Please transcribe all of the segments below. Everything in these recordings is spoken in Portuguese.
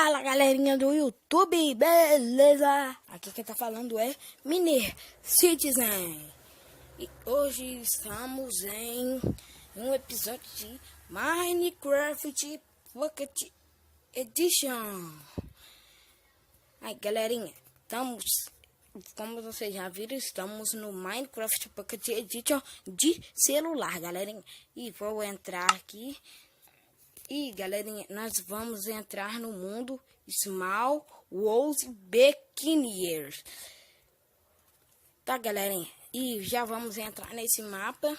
Fala, galerinha do YouTube, beleza? Aqui quem tá falando é Mini Citizen. E hoje estamos em um episódio de Minecraft Pocket Edition. Aí, galerinha, como vocês já viram, estamos no Minecraft Pocket Edition de celular, galerinha. E vou entrar aqui. E galerinha, nós vamos entrar no mundo Small World Buccaneers. Tá, galerinha? E já vamos entrar nesse mapa.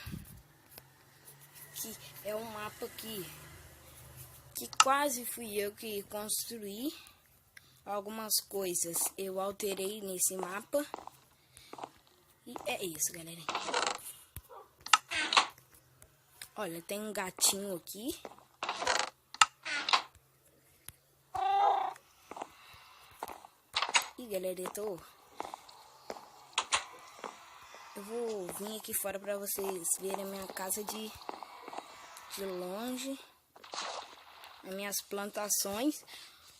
Que é um mapa que quase fui eu que construí. Algumas coisas eu alterei nesse mapa. E é isso, galerinha. Olha, tem um gatinho aqui. E galera, eu vou vir aqui fora para vocês verem a minha casa de longe, as minhas plantações.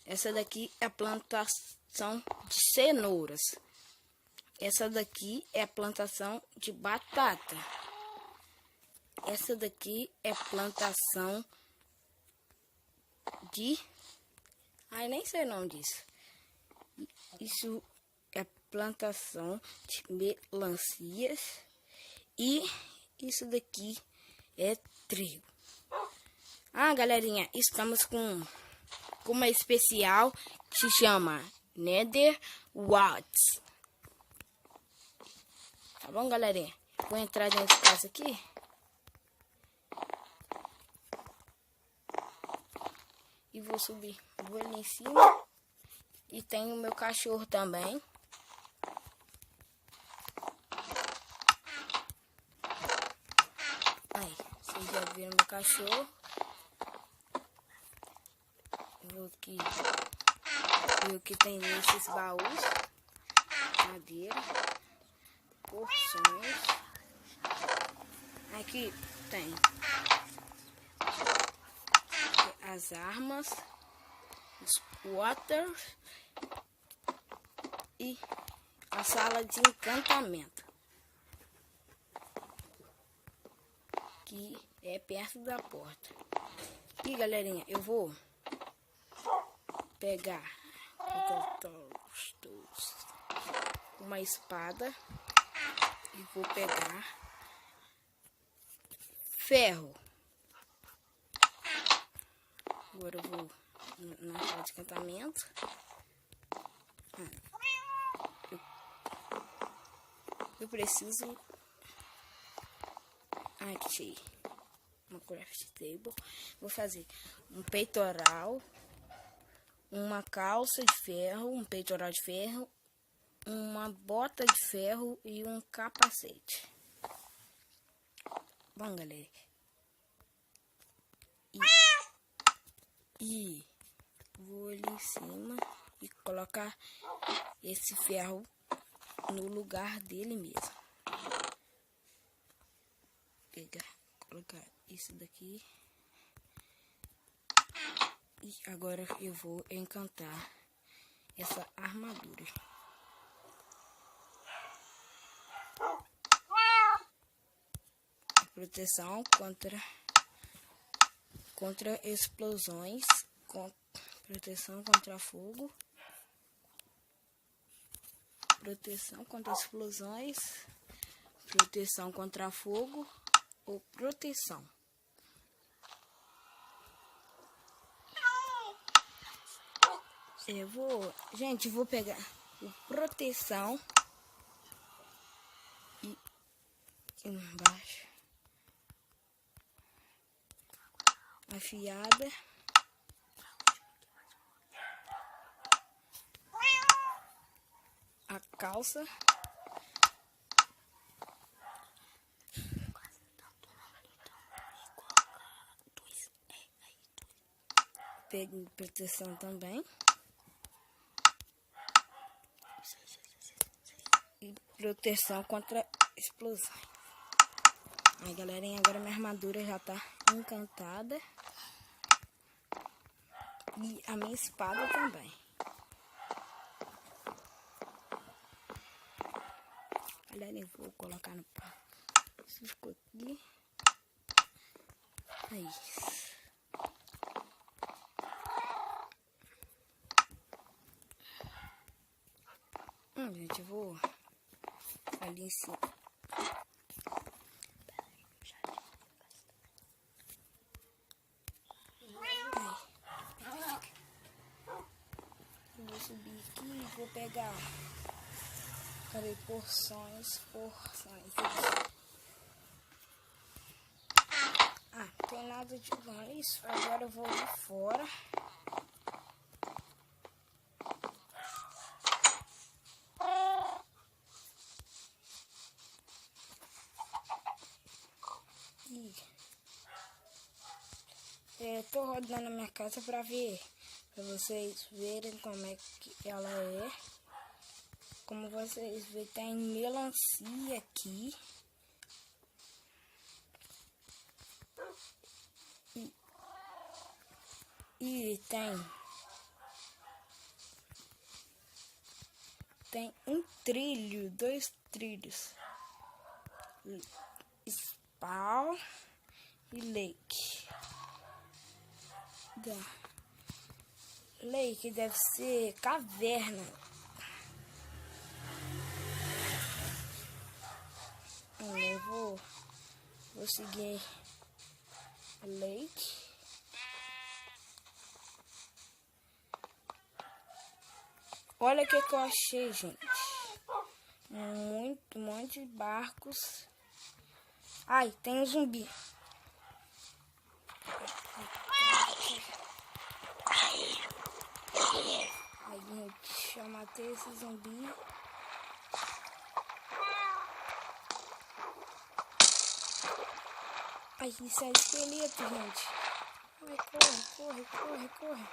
Essa daqui é a plantação de cenouras. Essa daqui é a plantação de batata. Essa daqui é a plantação de... ai, nem sei o nome disso. Isso é plantação de melancias. E isso daqui é trigo. Ah, galerinha, estamos com uma especial que se chama Nether Walls. Tá bom, galerinha? Vou entrar dentro de casa aqui. E vou subir. Vou ali em cima. E tem o meu cachorro também. Aí, vocês já viram meu cachorro. Eu vou aqui ver o que tem nesses baús. Madeira. Porções. Aqui tem as armas. Os waters. E a sala de encantamento, que é perto da porta. E galerinha, eu vou pegar uma espada e vou pegar ferro. Agora eu vou na sala de encantamento. Eu preciso... achei uma craft table. Vou fazer um peitoral, uma calça de ferro, um peitoral de ferro, uma bota de ferro e um capacete. Bom, galera. E vou ali em cima e colocar esse ferro no lugar dele mesmo. Colocar isso daqui. E agora eu vou encantar essa armadura. Proteção contra explosões, proteção contra fogo, proteção contra explosões, proteção contra fogo ou proteção. Vou pegar o proteção e aqui embaixo afiada. A calça. Peguei proteção também. E proteção contra explosão. Aí, galerinha, agora minha armadura já tá encantada. E a minha espada também. Galera, eu vou colocar no prato. Isso ficou aqui. É isso. Gente, eu vou ali em cima. Eu vou subir aqui e vou pegar. Cadê? Porções. Ah, não tem nada de mais. Agora eu vou ali fora. Tô rodando a minha casa pra vocês verem como é que ela é. Como vocês veem, tem melancia aqui. E tem um trilho, 2 trilhos. Spawn e Lake. Lake deve ser caverna. Eu vou seguir Lake. Olha o que eu achei, gente. Um monte de barcos. Ai, tem um zumbi. Ai, gente, eu matei esse zumbi. Ai, isso é esqueleto, gente. Ai, corre.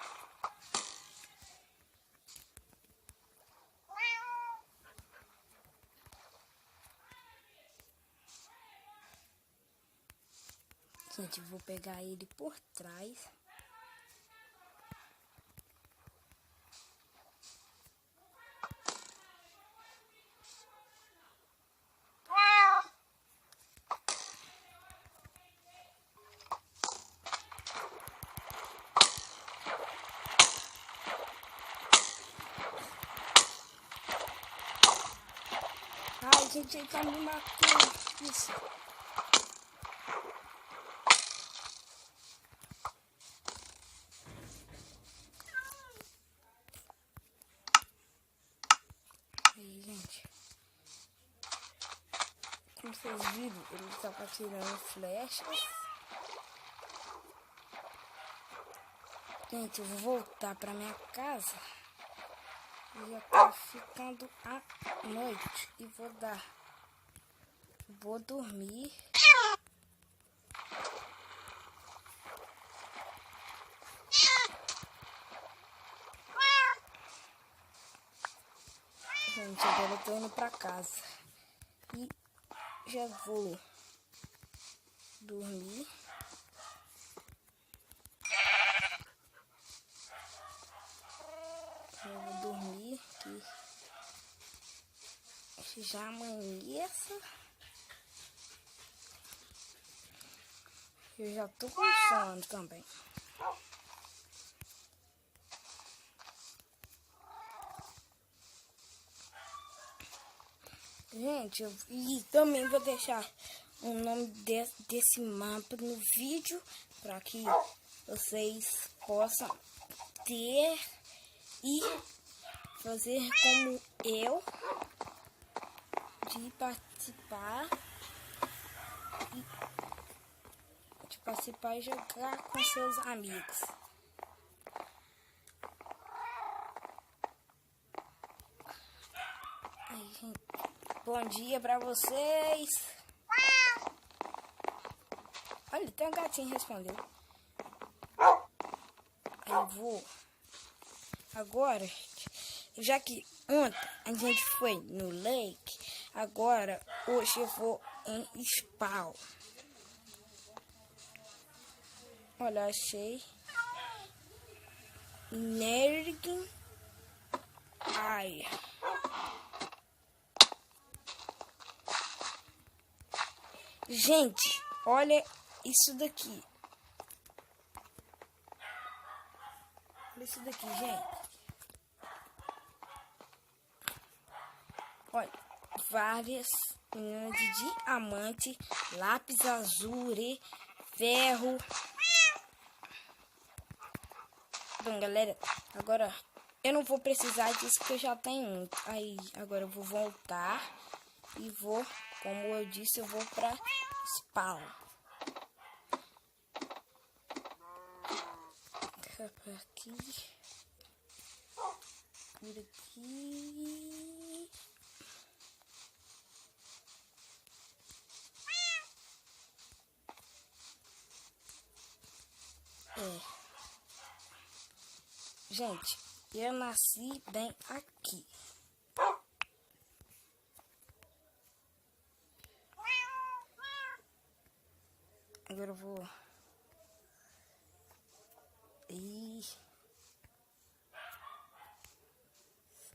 Gente, vou pegar ele por trás. Ai, gente, ele tá me matando. Isso. Aí, gente. Como vocês viram, ele estava tirando flechas. Gente, eu vou voltar pra minha casa. Já tá ficando à noite. E vou dormir. Gente, agora eu tô indo pra casa. E já vou dormir. Eu vou dormir que já amanheça. Eu já tô com sono também. Gente, e também vou deixar o nome desse mapa no vídeo para que vocês possam ter e fazer como eu de participar e jogar com seus amigos. Aí, gente, bom dia pra vocês. Olha, tem um gatinho respondeu. Aí eu vou agora, já que ontem a gente foi no lake, agora hoje eu vou em Spawn. Olha, achei Nerd. Ai. Gente, olha isso daqui. Olha isso daqui, gente. Olha, várias meninas de diamante, lápis azul, ferro. Bom, galera, agora eu não vou precisar disso porque eu já tenho um. Aí, agora eu vou voltar e vou, como eu disse, eu vou pra spawn. Por aqui. Por aqui. Gente, eu nasci bem aqui. Agora eu vou...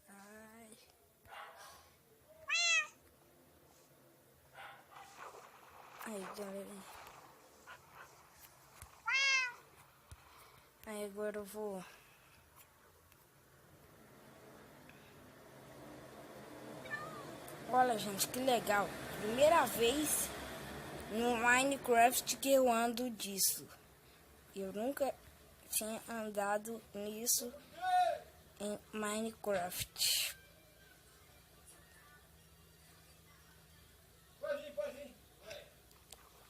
Sai. Aí, galera. Aí, agora eu vou... Olha, gente, que legal. Primeira vez no Minecraft que eu ando disso. Eu nunca tinha andado nisso em Minecraft.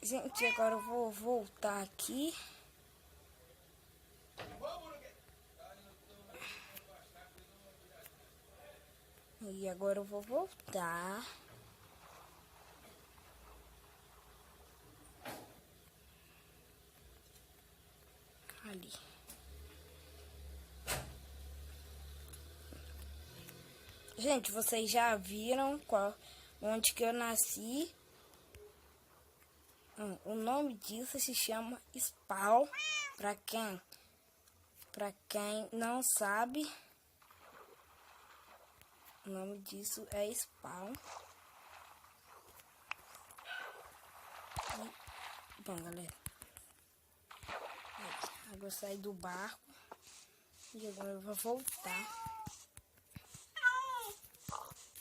Gente, agora eu vou voltar aqui. E agora eu vou voltar. Ali. Gente, vocês já viram onde que eu nasci? O nome disso se chama Spawn. Pra quem não sabe, o nome disso é Spawn. E, bom, galera, agora eu saí do barco e agora eu vou voltar.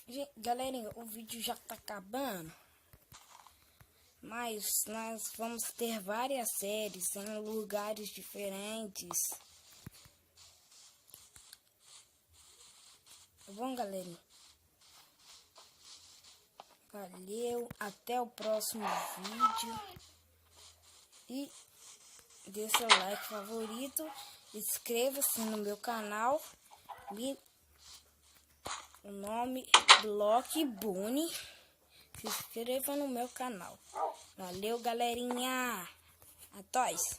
Gente, galerinha, o vídeo já tá acabando, mas nós vamos ter várias séries em lugares diferentes. Tá bom, galerinha? Valeu, até o próximo vídeo. E dê seu like favorito, inscreva-se no meu canal. O nome Block Bunny. Se inscreva no meu canal. Valeu, galerinha. Até mais.